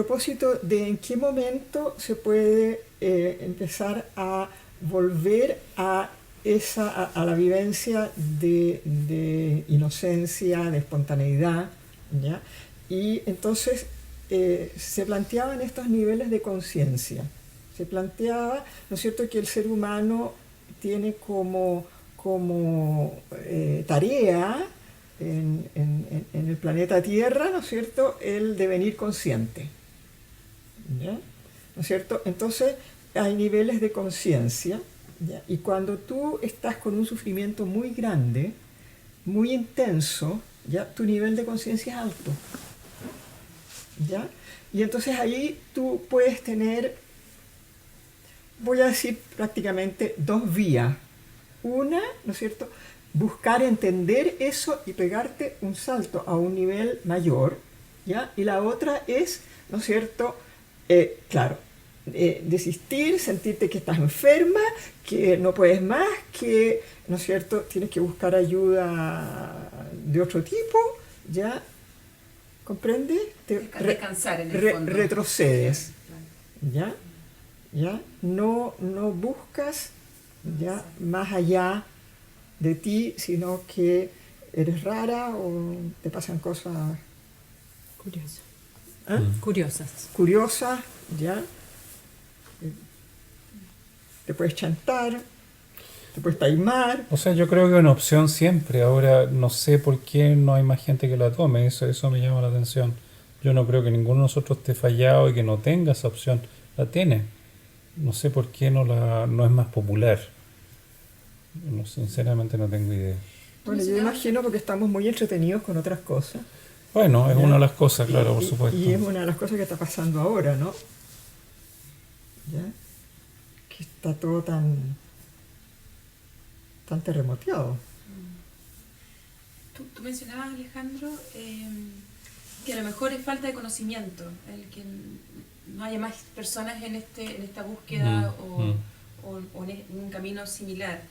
propósito de en qué momento se puede empezar a volver a la vivencia de inocencia, de espontaneidad, ¿ya? Y entonces se planteaban estos niveles de conciencia. Se planteaba, ¿no es cierto?, que el ser humano tiene como tarea en el planeta Tierra, ¿no es cierto?, el devenir consciente, ¿ya? ¿No es cierto? Entonces hay niveles de conciencia, ¿ya? Y cuando tú estás con un sufrimiento muy grande, muy intenso, ¿ya?, tu nivel de conciencia es alto, ¿ya? Y entonces ahí tú puedes tener, voy a decir prácticamente dos vías. Una, ¿no es cierto?, buscar entender eso y pegarte un salto a un nivel mayor, ¿ya? Y la otra es, ¿no es cierto?, claro, desistir, sentirte que estás enferma, que no puedes más, que, ¿no es cierto?, tienes que buscar ayuda de otro tipo, ¿ya? ¿Comprendes? Descansar en el fondo. Retrocedes, ¿ya? ¿Ya? No buscas, ¿ya?, más allá de ti, sino que eres rara o te pasan cosas Curiosas. ¿eh? Curiosas, ¿ya? Te puedes chantar, te puedes taimar. O sea, yo creo que es una opción siempre. Ahora, no sé por qué no hay más gente que la tome. Eso me llama la atención. Yo no creo que ninguno de nosotros esté fallado y que no tenga esa opción. La tiene. No sé por qué no es más popular. No, sinceramente no tengo idea. Bueno, yo imagino porque estamos muy entretenidos con otras cosas. Bueno, es ¿ya? una de las cosas, claro, por supuesto. Y es una de las cosas que está pasando ahora, ¿no? ¿Ya? Que está todo tan terremoteado. Tú mencionabas, Alejandro, que a lo mejor es falta de conocimiento, el que no haya más personas en esta búsqueda o en un camino similar.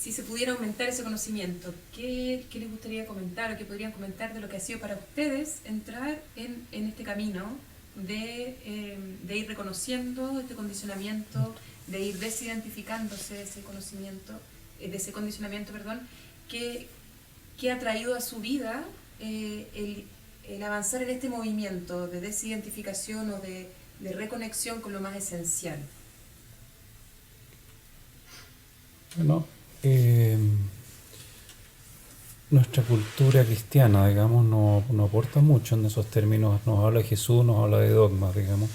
Si se pudiera aumentar ese conocimiento, ¿qué les gustaría comentar o qué podrían comentar de lo que ha sido para ustedes entrar en este camino de ir reconociendo este condicionamiento, de ir desidentificándose de ese condicionamiento, que ha traído a su vida el avanzar en este movimiento de desidentificación o de reconexión con lo más esencial? Bueno, nuestra cultura cristiana, digamos, no aporta mucho en esos términos. Nos habla de Jesús, nos habla de dogmas, digamos.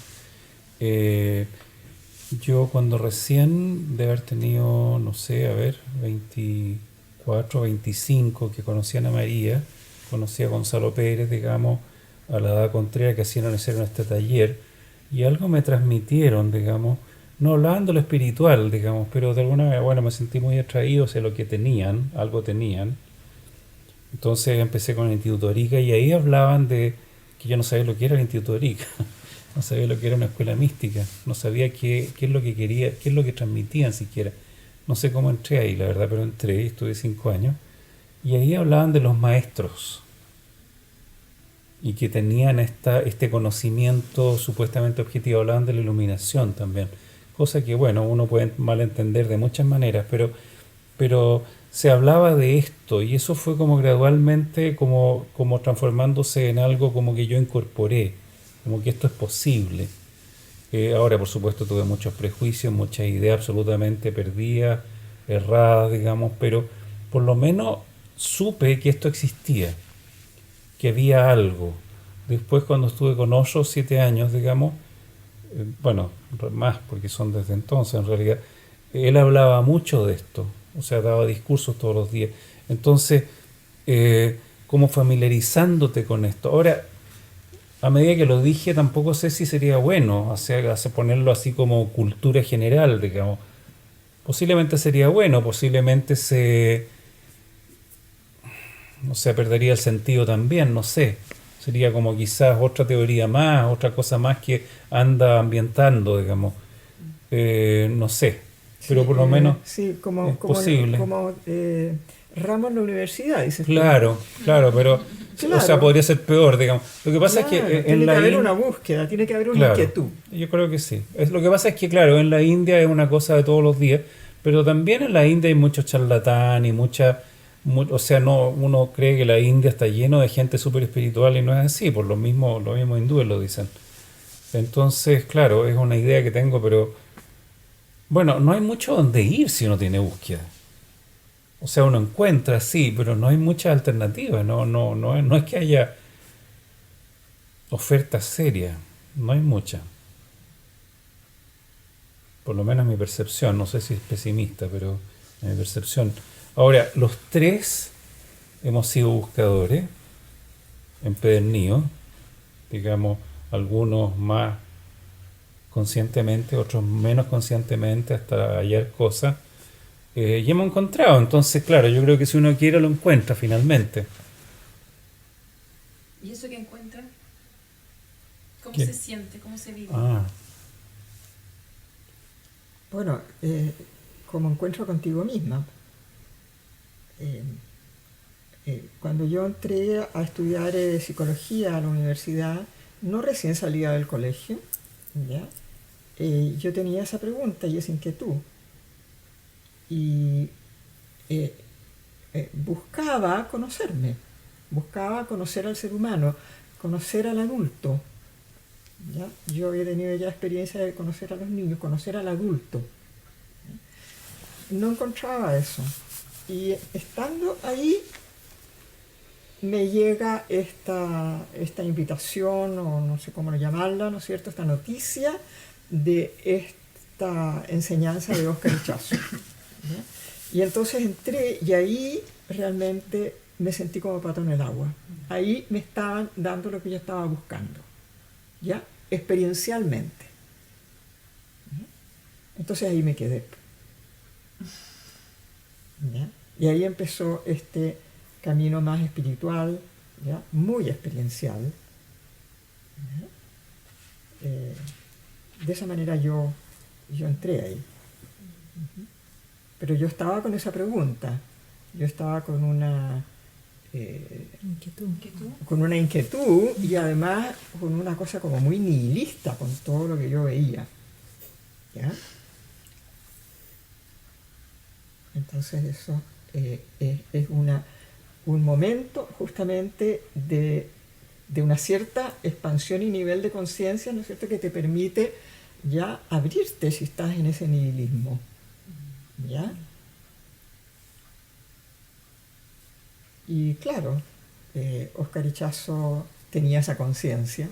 Yo cuando recién de haber tenido, no sé, 24, 25, que conocí a Ana María, conocí a Gonzalo Pérez, digamos, a la Ada Contreras, que hacían este taller, y algo me transmitieron, digamos, no hablaban de lo espiritual, digamos, pero de alguna manera, bueno, me sentí muy atraído hacia lo que tenían, algo tenían. Entonces empecé con el Instituto Arica y ahí hablaban de que yo no sabía lo que era el Instituto Arica, no sabía lo que era una escuela mística, no sabía qué es lo que quería, qué es lo que transmitían siquiera. No sé cómo entré ahí, la verdad, pero entré, estuve 5 años, y ahí hablaban de los maestros y que tenían este conocimiento supuestamente objetivo, hablaban de la iluminación también, cosa que, bueno, uno puede malentender de muchas maneras, pero se hablaba de esto y eso fue como gradualmente como transformándose en algo como que yo incorporé, como que esto es posible. Ahora, por supuesto, tuve muchos prejuicios, muchas ideas absolutamente perdidas, erradas, digamos, pero por lo menos supe que esto existía, que había algo. Después, cuando estuve con Osho 7 años, digamos, bueno, más porque son desde entonces en realidad, él hablaba mucho de esto, o sea, daba discursos todos los días. Entonces, como familiarizándote con esto. Ahora, a medida que lo dije, tampoco sé si sería bueno ponerlo así como cultura general, digamos. Posiblemente sería bueno, posiblemente no sé, perdería el sentido también, no sé. Sería como quizás otra teoría más, otra cosa más que anda ambientando, digamos. No sé, pero por lo menos sí, es posible. como ramo en la universidad, dices tú. Claro, pero O sea, podría ser peor, digamos. Lo que pasa es que Claro, en tiene que la haber India... una búsqueda, tiene que haber una Claro, inquietud. yo creo que sí. Lo que pasa es que, claro, en la India es una cosa de todos los días, pero también en la India hay mucho charlatán y o sea, no, uno cree que la India está lleno de gente súper espiritual y no es así, por los mismos hindúes lo dicen. Entonces, claro, es una idea que tengo, pero bueno, no hay mucho donde ir si uno tiene búsqueda. O sea, uno encuentra, sí, pero no hay muchas alternativas, no es que haya ofertas serias, no hay muchas. Por lo menos mi percepción, no sé si es pesimista, pero mi percepción. Ahora, los tres hemos sido buscadores, empedernidos, digamos, algunos más conscientemente, otros menos conscientemente, hasta hallar cosas, y hemos encontrado. Entonces, claro, yo creo que si uno quiere lo encuentra finalmente. ¿Y eso que encuentra? ¿Cómo ¿Qué? se siente? ¿Cómo se vive? Ah, Bueno, como encuentro contigo misma. Eh, Cuando yo entré a estudiar psicología a la universidad, no recién salía del colegio, ¿ya? Yo tenía esa pregunta y esa inquietud. Y eh, buscaba conocerme, buscaba conocer al ser humano, conocer al adulto. ¿Ya? Yo había tenido ya experiencia de conocer a los niños, conocer al adulto. No encontraba eso. Y estando ahí me llega esta invitación, o no sé cómo llamarla, ¿no es cierto?, esta noticia de esta enseñanza de Óscar Ichazo. ¿Ya? Y entonces entré y ahí realmente me sentí como pato en el agua. Ahí me estaban dando lo que yo estaba buscando, ¿ya? Experiencialmente. ¿Ya? Entonces ahí me quedé. ¿Ya? Y ahí empezó este camino más espiritual, ¿ya? Muy experiencial. ¿Ya? De esa manera yo entré ahí. Pero yo estaba con esa pregunta, yo estaba con una con una inquietud y además con una cosa como muy nihilista con todo lo que yo veía. ¿Ya? Entonces eso es un momento justamente de una cierta expansión y nivel de conciencia, ¿no es cierto?, que te permite ya abrirte si estás en ese nihilismo. ¿Ya? Y claro, Óscar Ichazo tenía esa conciencia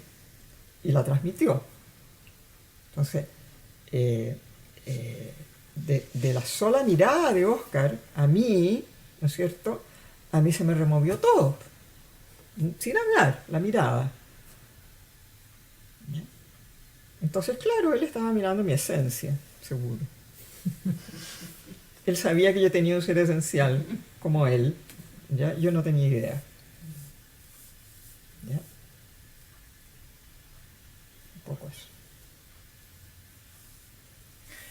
y la transmitió. Entonces, de la sola mirada de Óscar a mí, ¿no es cierto?, a mí se me removió todo, sin hablar, la mirada. ¿Ya? Entonces, claro, él estaba mirando mi esencia, seguro. Él sabía que yo tenía un ser esencial como él, ¿ya? Yo no tenía idea. ¿Ya? Un poco eso.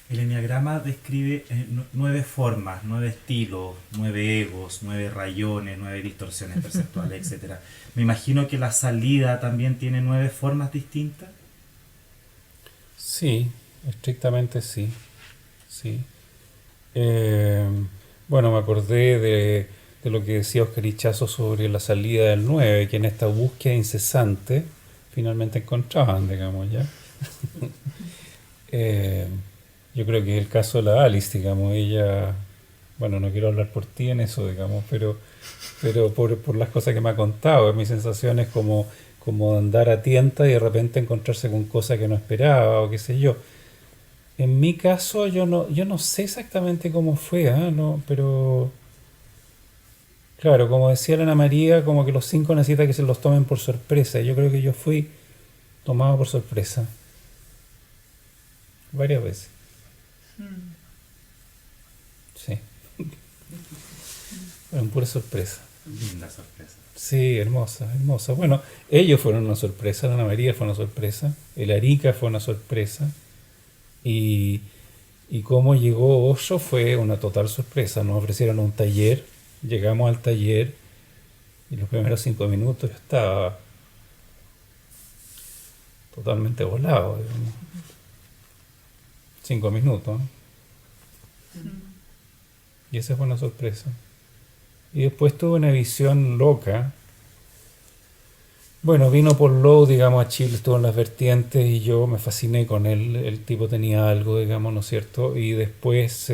El enneagrama describe 9 formas, 9 estilos, 9 egos, 9 rayones, 9 distorsiones perceptuales, etc. Me imagino que la salida también tiene 9 formas distintas. sí, estrictamente sí. Sí. Bueno, me acordé de lo que decía Óscar Ichazo sobre la salida del 9, que en esta búsqueda incesante finalmente encontraban, digamos, ¿ya? Yo creo que es el caso de la Alice, digamos, ella, bueno, no quiero hablar por ti en eso, digamos, pero por las cosas que me ha contado, mi sensación es como andar a tienta y de repente encontrarse con cosas que no esperaba o qué sé yo. En mi caso, yo no sé exactamente cómo fue, ¿ah? No, pero claro, como decía la Ana María, como que los 5 necesitan que se los tomen por sorpresa. Yo creo que yo fui tomado por sorpresa varias veces. Sí, fueron pura sorpresa. Linda sorpresa. Sí, hermosa, hermosa. Bueno, ellos fueron una sorpresa, la Ana María fue una sorpresa, el Arica fue una sorpresa. Y, y cómo llegó Osho fue una total sorpresa. Nos ofrecieron un taller, llegamos al taller Y los primeros 5 minutos yo estaba totalmente volado, digamos. 5 minutos, ¿no? Y esa fue una sorpresa. Y después tuve una visión loca. Bueno, vino por Lowe, digamos, a Chile, estuvo en las vertientes y yo me fasciné con él. El tipo tenía algo, digamos, ¿no es cierto? Y después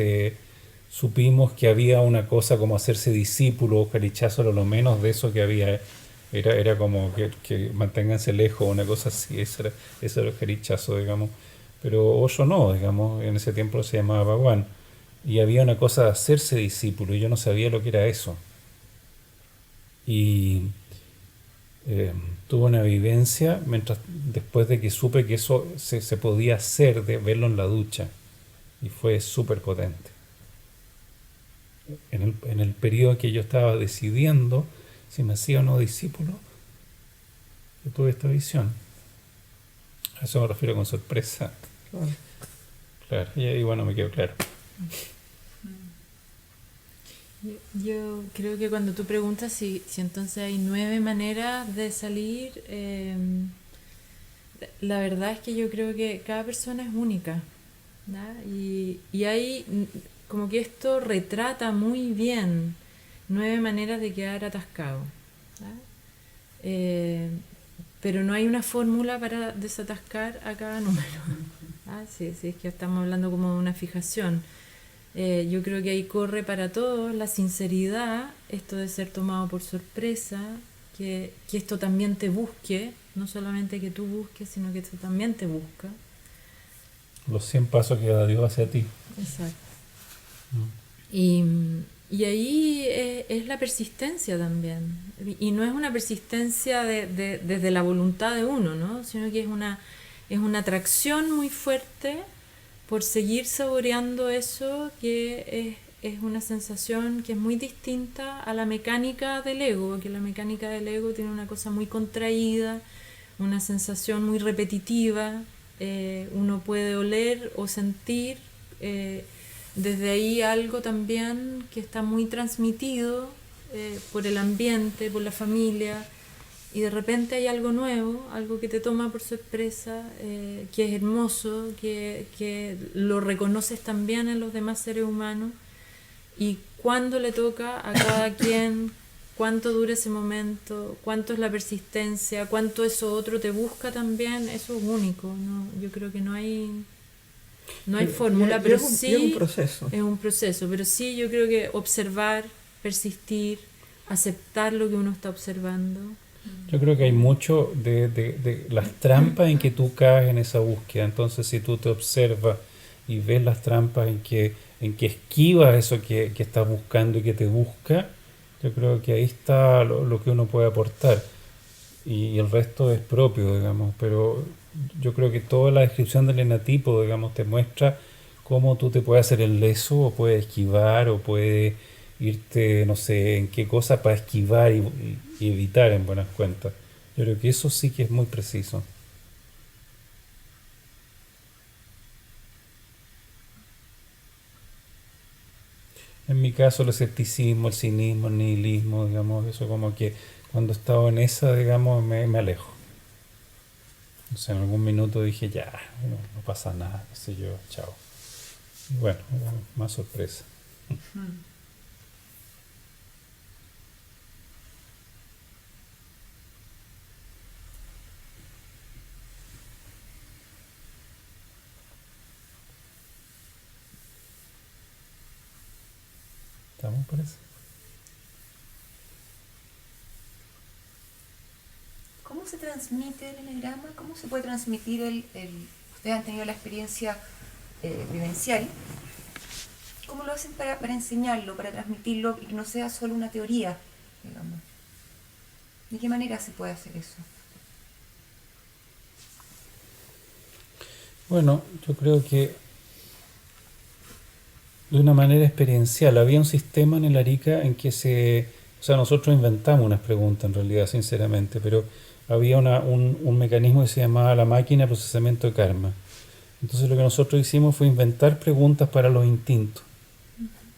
supimos que había una cosa como hacerse discípulo. Oscar Ichazo era lo menos de eso que había. Era como que manténganse lejos, una cosa así. Eso era Oscar Ichazo, digamos. Pero Osho no, digamos, en ese tiempo se llamaba Bhagwan. Y había una cosa de hacerse discípulo y yo no sabía lo que era eso. Y tuve una vivencia después de que supe que eso se podía hacer, de verlo en la ducha. Y fue súper potente. En el periodo que yo estaba decidiendo si me hacía o no discípulo, yo tuve esta visión. A eso me refiero con sorpresa. Claro. Claro, y ahí bueno, me quedó claro. Yo creo que cuando tú preguntas si entonces hay 9 maneras de salir, la verdad es que yo creo que cada persona es única, ¿no? Y hay como que esto retrata muy bien 9 maneras de quedar atascado, ¿no? Pero no hay una fórmula para desatascar a cada número. Sí, es que estamos hablando como de una fijación. Yo creo que ahí corre para todos la sinceridad, esto de ser tomado por sorpresa, que esto también te busque, no solamente que tú busques, sino que esto también te busca. Los 100 pasos que da Dios hacia ti. Exacto. Y ahí es la persistencia también. Y no es una persistencia desde la voluntad de uno, ¿no? Sino que es una atracción muy fuerte por seguir saboreando eso, que es una sensación que es muy distinta a la mecánica del ego, que la mecánica del ego tiene una cosa muy contraída, una sensación muy repetitiva. Uno puede oler o sentir desde ahí algo también que está muy transmitido por el ambiente, por la familia, y de repente hay algo nuevo, algo que te toma por sorpresa, que es hermoso, que lo reconoces también en los demás seres humanos, y cuándo le toca a cada quien, cuánto dura ese momento, cuánto es la persistencia, cuánto eso otro te busca también, eso es único, ¿no? Yo creo que no hay fórmula, pero sí es un proceso. Es un proceso, pero sí yo creo que observar, persistir, aceptar lo que uno está observando. Yo creo que hay mucho de las trampas en que tú caes en esa búsqueda. Entonces, si tú te observas y ves las trampas en que esquivas eso que estás buscando y que te busca, yo creo que ahí está lo que uno puede aportar. Y el resto es propio, digamos. Pero yo creo que toda la descripción del enatipo, digamos, te muestra cómo tú te puedes hacer el leso, o puedes esquivar, o puedes irte, no sé, en qué cosa para esquivar y evitar, en buenas cuentas. Yo creo que eso sí que es muy preciso. En mi caso, el escepticismo, el cinismo, el nihilismo, digamos, eso como que cuando estaba en esa, digamos, me alejo. O sea, en algún minuto dije, ya, no pasa nada, qué sé yo, chao. Y bueno, más sorpresa. ¿Estamos por eso? ¿Cómo se transmite el eneagrama? ¿Cómo se puede transmitir ustedes han tenido la experiencia vivencial? ¿Cómo lo hacen para enseñarlo, para transmitirlo y que no sea solo una teoría, digamos? ¿De qué manera se puede hacer eso? Bueno, yo creo que de una manera experiencial. Había un sistema en el Arica en que o sea, nosotros inventamos unas preguntas en realidad, sinceramente, pero había un mecanismo que se llamaba la máquina de procesamiento de karma. Entonces lo que nosotros hicimos fue inventar preguntas para los instintos.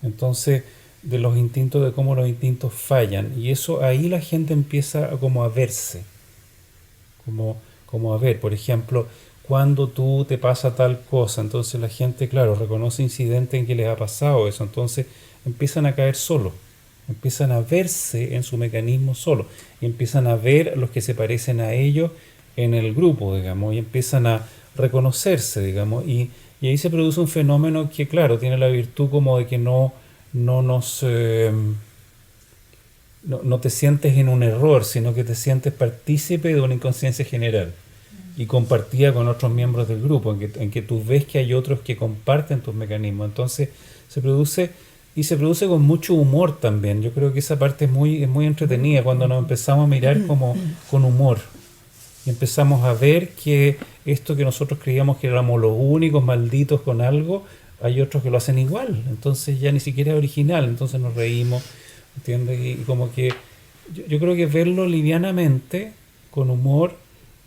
Entonces de los instintos, de cómo los instintos fallan. Y eso ahí la gente empieza como a verse, como a ver, por ejemplo, cuando tú te pasa tal cosa, entonces la gente, claro, reconoce incidentes en que les ha pasado eso, entonces empiezan a caer solos, empiezan a verse en su mecanismo solo, y empiezan a ver los que se parecen a ellos en el grupo, digamos, y empiezan a reconocerse, digamos, y ahí se produce un fenómeno que, claro, tiene la virtud como de que no nos... no te sientes en un error, sino que te sientes partícipe de una inconsciencia general y compartida con otros miembros del grupo, en que tú ves que hay otros que comparten tus mecanismos. Entonces se produce, y se produce con mucho humor también. Yo creo que esa parte es muy entretenida, cuando nos empezamos a mirar como con humor. Y empezamos a ver que esto que nosotros creíamos que éramos los únicos malditos con algo, hay otros que lo hacen igual. Entonces ya ni siquiera es original, entonces nos reímos, ¿entiendes? Y como que yo creo que verlo livianamente, con humor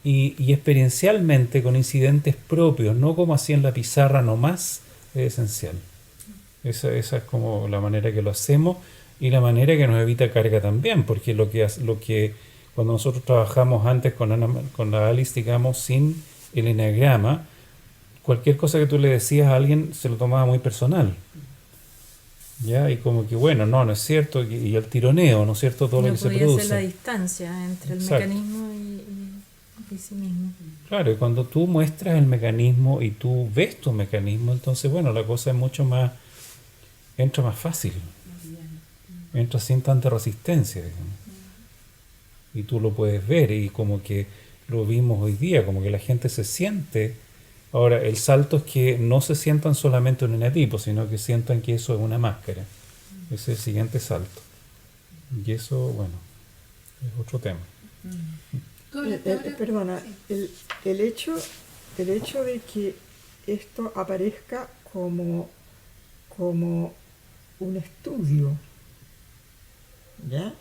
y experiencialmente, con incidentes propios, no como así en la pizarra nomás, es esencial. Esa es como la manera que lo hacemos y la manera que nos evita carga también, porque lo que cuando nosotros trabajamos antes con la Alice, digamos, sin el eneagrama, cualquier cosa que tú le decías a alguien se lo tomaba muy personal. ¿Ya? Y como que, bueno, no es cierto, y el tironeo, ¿no es cierto? Todo lo No que se podía produce. ser la distancia entre el Exacto. mecanismo y sí mismo. Claro, y cuando tú muestras el mecanismo y tú ves tu mecanismo, entonces, bueno, la cosa es mucho más, entra más fácil, entra sin tanta resistencia, digamos. Y tú lo puedes ver, y como que lo vimos hoy día, como que la gente se siente. Ahora, el salto es que no se sientan solamente un enetipo, sino que sientan que eso es una máscara. Ese es el siguiente salto. Y eso, bueno, es otro tema. ¿Tú hablaste ahora? Perdona, Sí. el hecho de que esto aparezca como un estudio, ¿ya?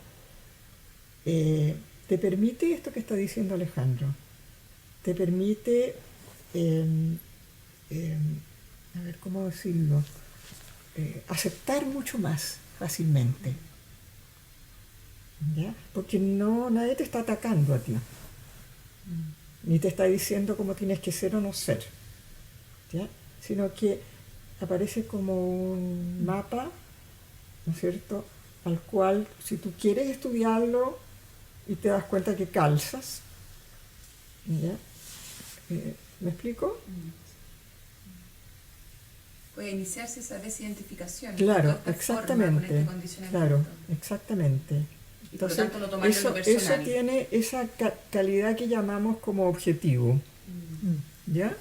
Te permite esto que está diciendo Alejandro, te permite, a ver cómo decirlo, aceptar mucho más fácilmente, ¿ya? Porque nadie te está atacando a ti, ni te está diciendo cómo tienes que ser o no ser, ¿ya? Sino que aparece como un mapa, ¿no es cierto?, al cual, si tú quieres estudiarlo y te das cuenta que calzas, ¿ya? ¿Me explico? Puede iniciarse esa desidentificación. Claro, de esta exactamente. forma, con este condicionamiento. Claro, exactamente. Y por lo Entonces, tanto lo toman en lo eso personal. tiene esa calidad que llamamos como objetivo. ¿Ya? ¿Ya?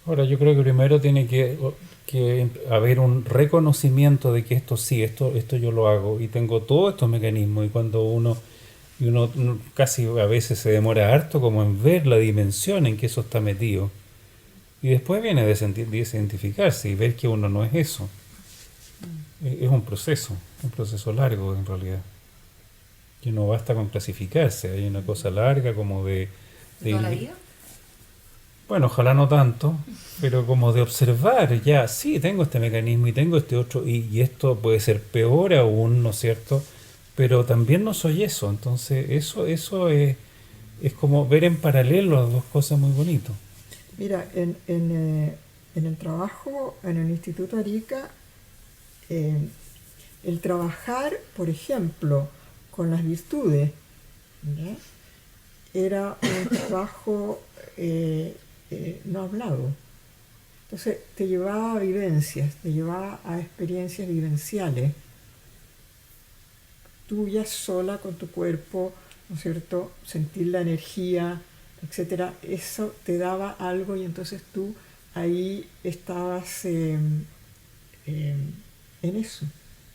Ahora, yo creo que primero tiene que haber un reconocimiento de que esto sí, esto yo lo hago y tengo todos estos mecanismos, y cuando uno casi a veces se demora harto como en ver la dimensión en que eso está metido, y después viene desidentificarse y ver que uno no es eso. Es un proceso largo en realidad, que no basta con clasificarse, hay una cosa larga como ¿De toda la vida? bueno, ojalá no tanto, pero como de observar, ya, sí, tengo este mecanismo y tengo este otro, y esto puede ser peor aún, ¿no es cierto? Pero también no soy eso, entonces eso es como ver en paralelo las dos cosas muy bonito. Mira, en el trabajo en el Instituto Arica, el trabajar, por ejemplo, con las virtudes, ¿ya?, era un trabajo no hablado. Entonces te llevaba a vivencias, te llevaba a experiencias vivenciales, tuyas sola con tu cuerpo, ¿no es cierto? Sentir la energía, etcétera. Eso te daba algo, y entonces tú ahí estabas en eso,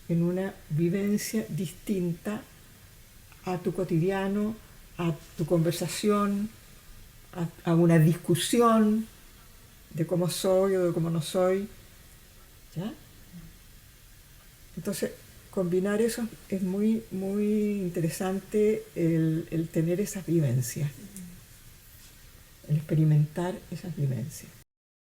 en una vivencia distinta a tu cotidiano, a tu conversación, a una discusión de cómo soy o de cómo no soy, ¿ya? Entonces, combinar eso es muy, muy interesante, el tener esas vivencias, el experimentar esas vivencias.